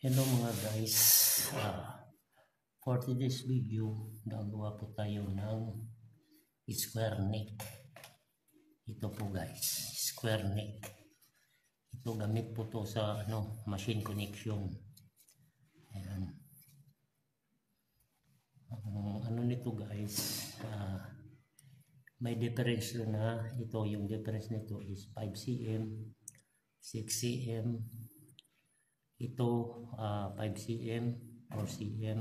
Hello mga guys, for today's video gagawa po tayo ng square neck. Ito po guys, square neck. Ito gamit po to sa machine connection. Ayan. Nito guys, may difference na ito. Yung difference nito is 5 cm, 6 cm. Ito 5 cm, 4 cm,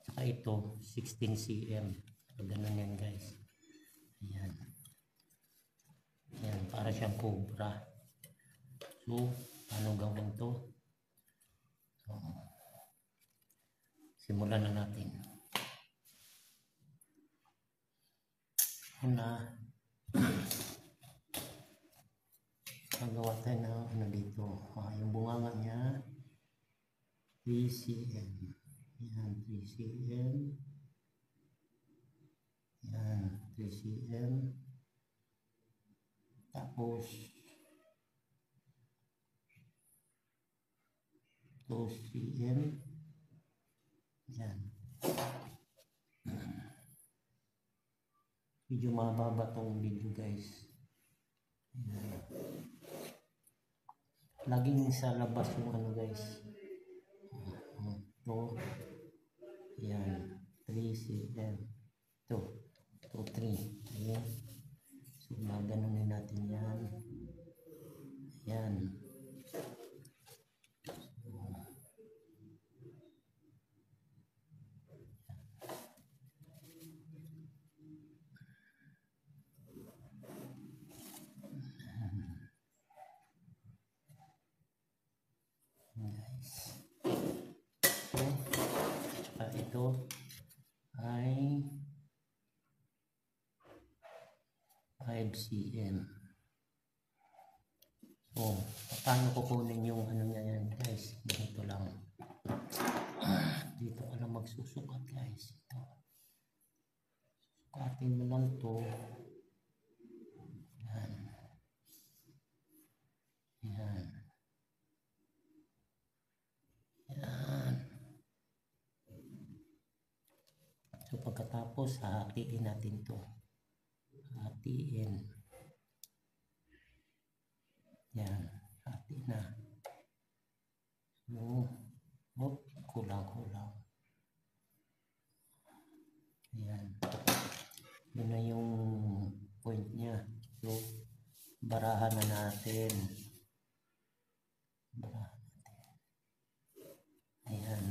saka ito 16 cm. So, ganun yan guys. Ayan. Ayan, para siyang cobra. So, ano gawin to? So, simulan na natin. Una, magawa tayo na dito. Yung bunganga niya 3 cm. Yan, 3 cm. Yan, 3 cm. Tapos 2 cm. Yan. Medyo mababa tong video guys. Yan. Laging sa labas yung guys. Ito. Yan. 3 cm. Ito. 3. Ayan. So, gaganunin natin yan. Ayan. Ito ay 5 cm. So, paano kukunin yung niya yan guys? Dito lang. Dito ka lang magsusukat guys. Ito. Sukatin mo lang to. Yan. Yan. Yan. So, pagkatapos, hahatiin natin to. Hatiin. Yan. Hati na. So, kulang-kulang. Ayan. Yun na yung point niya. So, barahan na natin. Barahan natin. Ayan.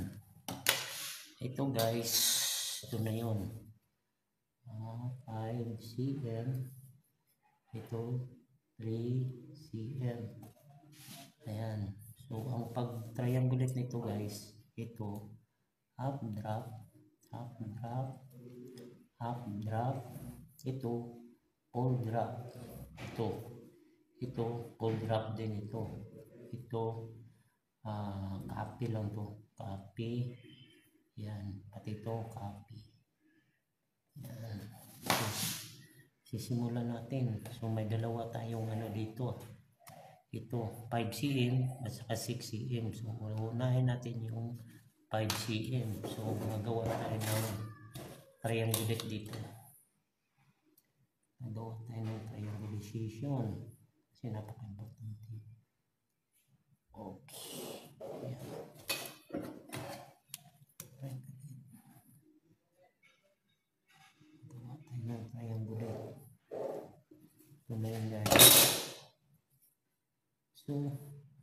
Ito guys, ito na yun. 5 cm. Ito 3 cm. Ayan. So, ang pag-triangulate nito guys, ito half drop, half drop, half drop. Ito full drop. Ito full drop din ito. Ito copy lang to. Copy. Yan. Pati ito copy. Yan. So, sisimulan natin. So, may dalawa tayong dito. Ito, 5 cm at saka 6 cm. So, unahin natin yung 5 cm. So, magawa tayo ng triangulate dito. Magawa tayo ng triangulation. Kasi napaka-importante. Okay. Ayan. Magawa tayo ng triangulate. Ito na yun guys. So,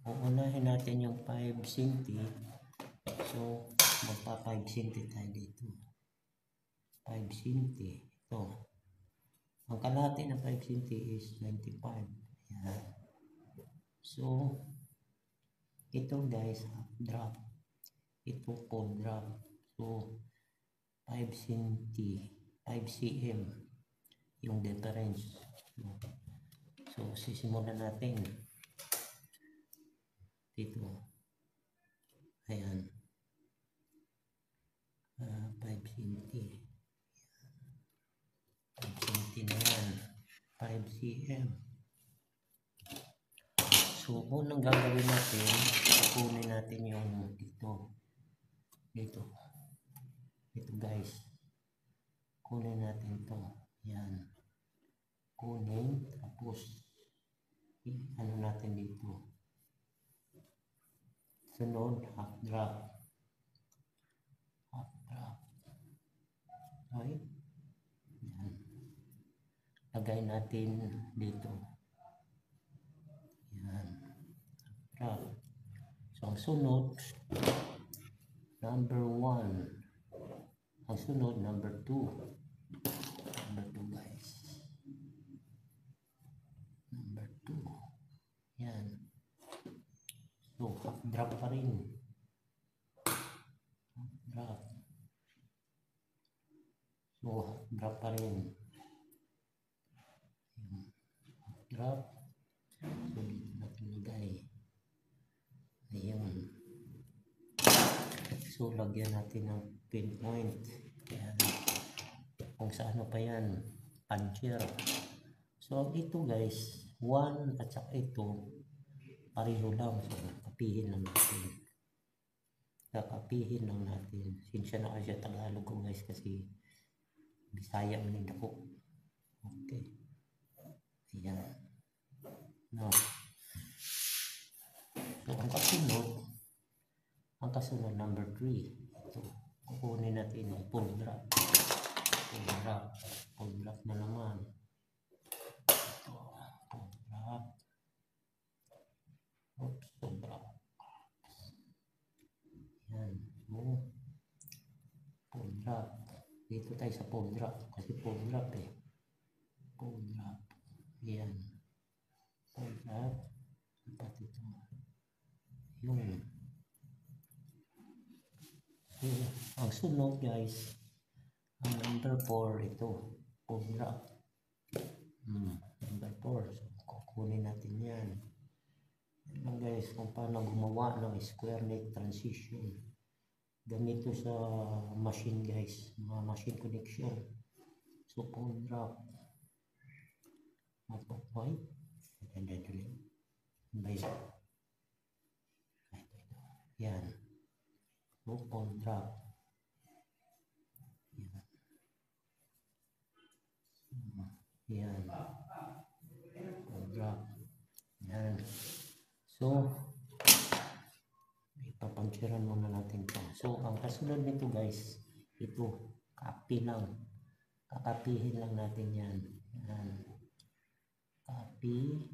uunahin natin yung 5 cm. So, magpa 5 cm tayo dito. 5 cm. Ito. Ang kalahati ng 5 cm is 95. Ayan. So, ito guys, half drop. Ito full drop. So, 5 cm yung difference. So, sisimulan natin. Dito. Ayan. 5 cm. 5 cm na yan. 5 cm. So, unang gagawin natin, kukunin natin yung dito. Dito guys. Kunin natin to. Yan. Kunin. Tapos, ano natin dito. Sunod, half drop. Half drop. Okay. Yan. Lagay natin dito. Yan. Half drop. So, ang sunod, number 1. Ang sunod, number 2. Number 2 guys. Number 2. Yan. So, half drop pa rin. Half drop. So, half drop pa rin. Half drop. So, dito natin lagay. Ayun. So, lagyan natin ng pinpoint. Yan. Kung sa ano pa yan, puncher. So, ito guys, 1 at saka ito, pareho lang. So, kapihin lang natin. Kakapihin lang natin. Sinsya na kasi Tagalog ko guys kasi Bisaya man din ako. Okay. Ayan. No. So, ang kasunod number 3. Ito. Kukunin natin yung pull drop. Pull drop na naman. Ito. Pull drop. Oops. Pull drop. Yan. So, pull drop. Dito tayo sa pull drop. Kasi pull drop eh. Pull drop. Yan. Pull drop. Dapat ito. Yung. So, ang sunod guys, ang number 4 ito. Pull drop. Number 4. So, kukunin natin yan. Yan guys, kung paano gumawa ng square neck transition. Ganito sa machine guys, mga machine connection. So, pull drop. Okay. Yan. So, pull drop. Yan. Pull drop. Yan. So, ipapansiran muna natin ito. So, ang kasunod nito guys, ito, copy lang. Kakapihin lang natin yan. Yan. Copy.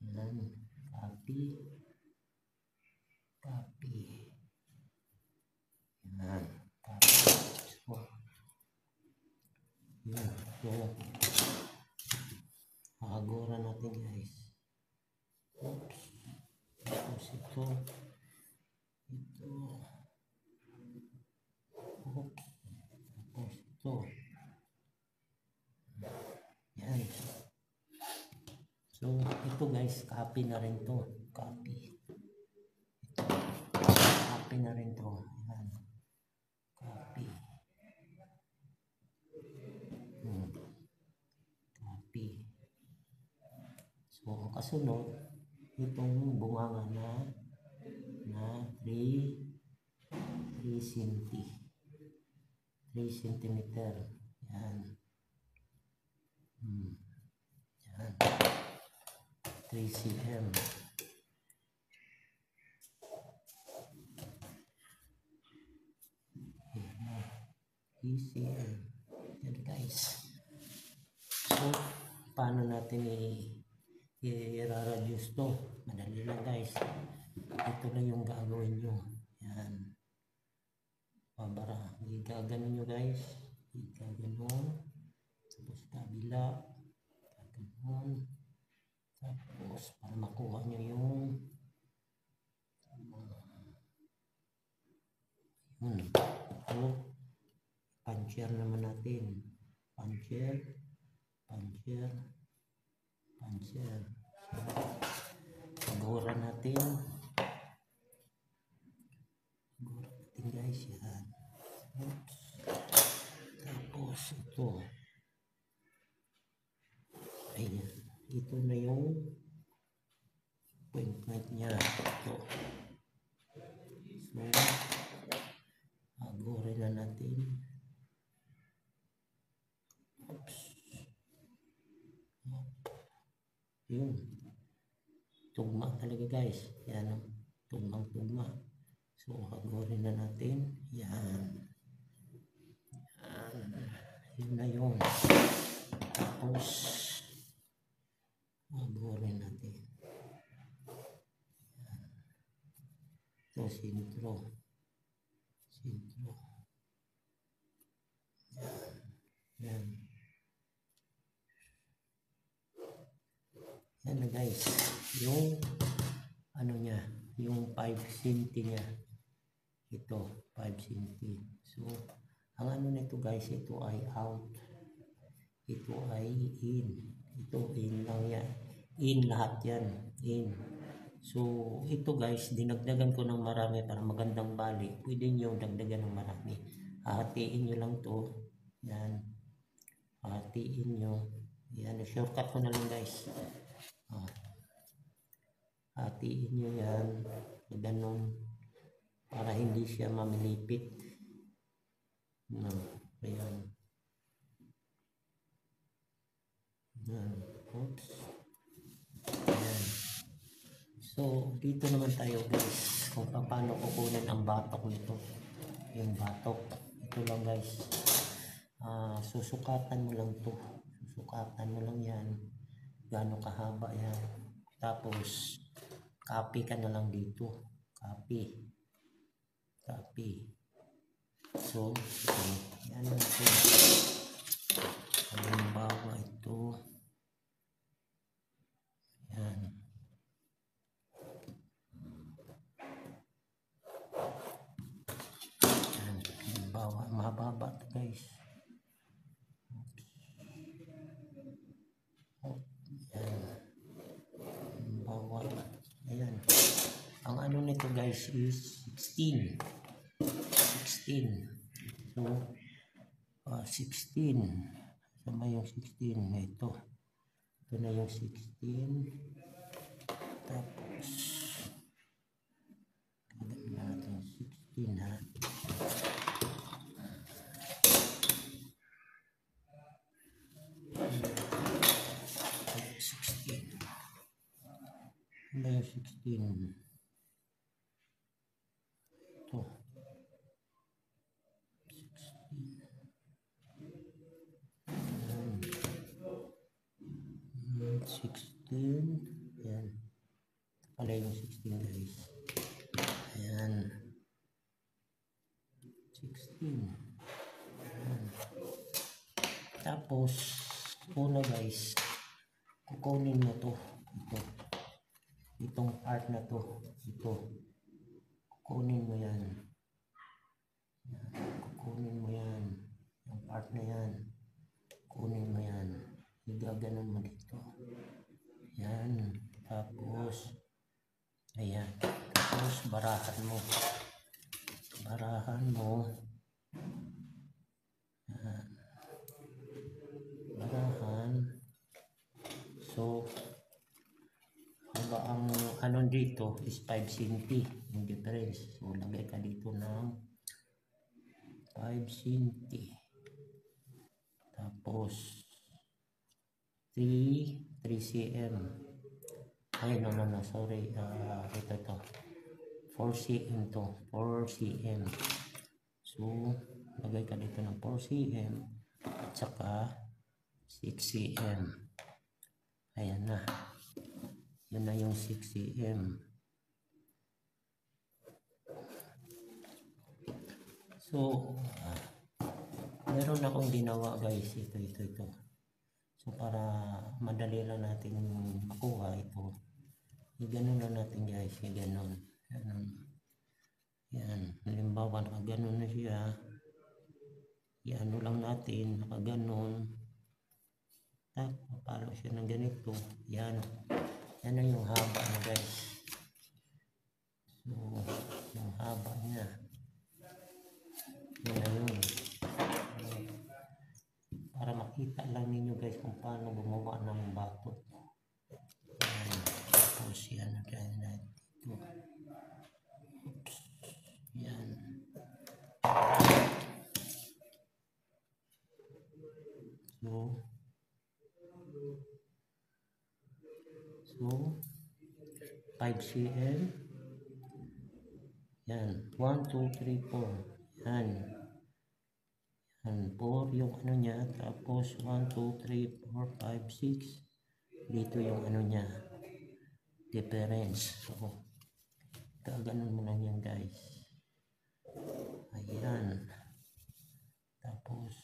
Yan. Copy. Copy. Yan. Copy. So, yan. So, hagura natin guys. Oops. Tapos ito. Oops. Tapos ito. Yan. So, ito guys, copy na rin to. Copy. Ito. Copy na rin to. Yan. Copy. Copy. So, ang kasunod, itong bumanga na 3 centimeter. Yan. Yan. 3 cm. ECM. Yan guys. So, paano natin i-reduce to? Madali lang guys. Ito na yung gagawin nyo. Yan. Pabara. Gaganon nyo guys. Gaganon. Tapos kabila. Gaganon. Tapos para makuha nyo yung So, puncher naman natin. Puncher. Pagura natin guys yan. Oops. Tapos ito. Ayan. Ito na yung point niya. Ito. So, agurin na natin. Oops. Yun. Tugma talaga guys. Yan. Tugmang-tugma. So, agurin na natin. Yan. Yun na yun. Tapos, agurin natin. Yan. Ito, sintro. Yan. Yan na guys. Yung ano niya, yung 5 centi niya. Ito, 5 centi. So, ang ano nito guys, ito ay out. Ito ay in. Ito in lang yan. In lahat yan. In. So, ito guys, dinagdagan ko ng marami para magandang balik. Pwede nyo dagdagan ng marami. Hatiin nyo lang to. Yan. Hatiin nyo. Yan. Shortcut ko na lang guys. Hatiin nyo yan. Ganun. Para hindi siya mamilipit. No. Ayan. Yan. Oops. Ayan. So, dito naman tayo guys. Kung paano kukunin ang batok nito. Yung batok. Ito lang guys. Susukatan mo lang to. Susukatan mo lang yan. Gaano kahaba yan. Tapos, copy ka na lang dito. Copy. So, yan lang ito. Halimbawa ito. Yan. Halimbawa, mahaba ito guys. Yan. Halimbawa. Ayan. Ang ano nito guys is 16. So, 16. Sama yung 16 na ito. Ito na yung 16. Tapos, gagawin natin 16 ha. Ano yung 16? Ito. 16. Ayan. Pala yung 16 guys. Ayan. 16. Ayan. Tapos, una guys, kukunin mo to. Ito. Itong part na to. Ito. Kukunin mo yan. Kukunin mo yan. Yung part na yan. Kunin mo yan. Igaganon mo dito. Yan. Tapos, ayan. Tapos, barahan mo. Barahan mo. Yan. Barahan. So, haba ang ano dito is 5 centi. Yung difference. So, lagay ka dito ng 5 centi. Tapos, 3 cm. Ay, no, sorry. Ito. 4 cm to. 4 cm. So, lagay ka dito ng 4 cm. At saka, 6 cm. Ayan na. Yan na yung 6 cm. So, meron akong ginawa guys. Ito. So, para madali lang natin makuha ito. Iganon na natin guys. Iganon. Yan. Halimbawa, nakaganon na siya. Iano lang natin. Nakaganon. Tapos, palo siya ng ganito. Yan. Yan na yung haba na guys. So, yung haba niya. Yan na yun. Para makita lang ninyo guys kung paano gumawa ng bato. Yan. Tapos yan na guys. ito. Yan. So 5 cm. Yan. 1, 2, 3, 4. Yan. Yan. 4 yung ano niya. Tapos 1, 2, 3, 4, 5, 6. Dito yung ano niya. Difference. So, gaganon mo lang yan guys. Ayan. Tapos,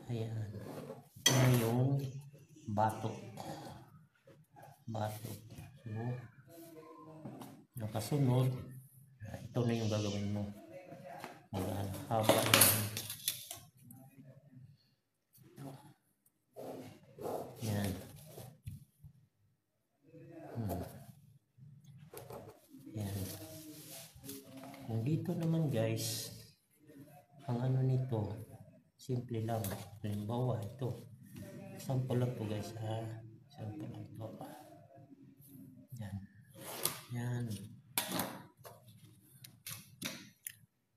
ayan. Ito na yung batok. Batok. So, nakasunod. Ito na yung gagawin mo. Haba yan. Yan. Yan. Kung dito naman guys, ang ano nito, simple lang. Halimbawa, ito. Sample lang to guys ha. Sample lang to. Yan. Yan.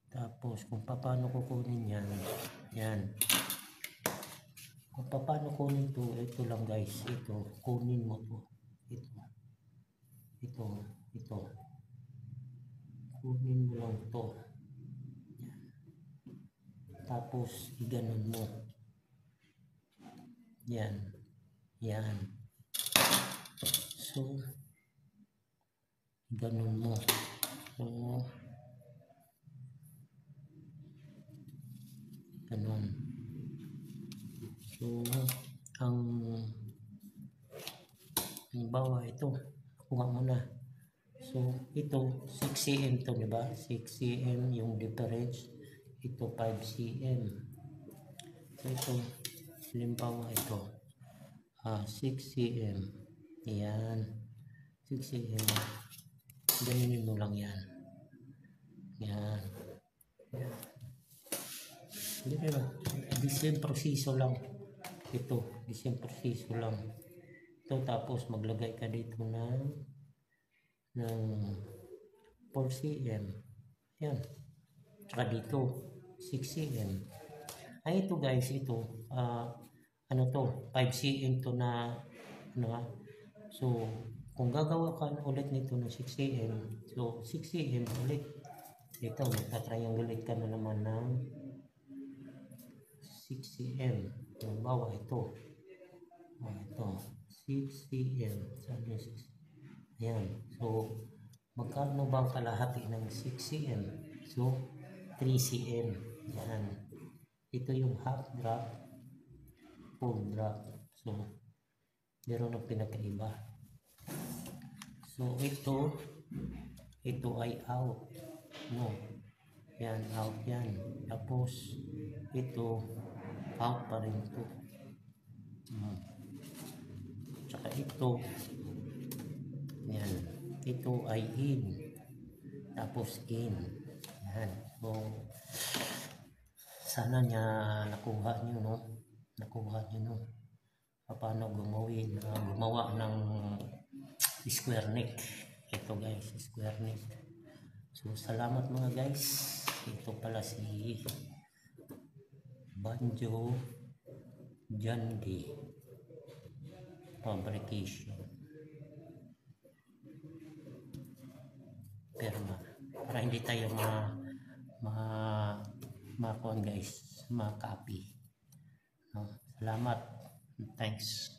Tapos, kung paano kukunin yan. Yan. Kung paano kunin to, ito lang guys. Ito, kunin mo to. Ito. Ito. Ito. Kunin mo lang to. Yan. Tapos, iganon mo. Yan. Yan. So, iganon mo. So, ganon. So, halimbawa ito, kuha mo na. So, ito, 6 cm to, diba? 6 cm yung difference. Ito, 5 cm. So, ito, halimbawa ito, 6 cm. Ayan. 6 cm. Ganinin mo lang yan. Yan. Yan. The same proseso lang. Ito, the same proseso lang. Ito, tapos maglagay ka dito ng 4 cm. Yan. Tsaka dito, 6 cm. Ay, ito guys, ito, ano to, 5 cm to na, ano, so, kung gagawa ka ulit nito ng 6 cm, so, 6 cm ulit. Ito, magta-triangulate ka na naman ng 6 cm. Halimbawa, ito. Ito, 6 cm. Saan yung 6? Ayan. So, magkano ba ang kalahati ng 6 cm? So, 3 cm. Yan. Ito yung half drop, full drop. So, meron ng pinakaiba. So, ito ay out. No. Yan, out yan. Tapos, ito, out pa rin ito. Tsaka ito, yan. Ito ay in. Tapos in. Yan. So, sana niya nakuha nyo, no? Nakuha nyo, no? Paano gumawa ng square neck. Ito guys, square neck. So, salamat mga guys. Ito pala si Banjo Jandi Fabrication. Perma. Para hindi tayo makuha guys, ma-copy. No? Salamat. Thanks.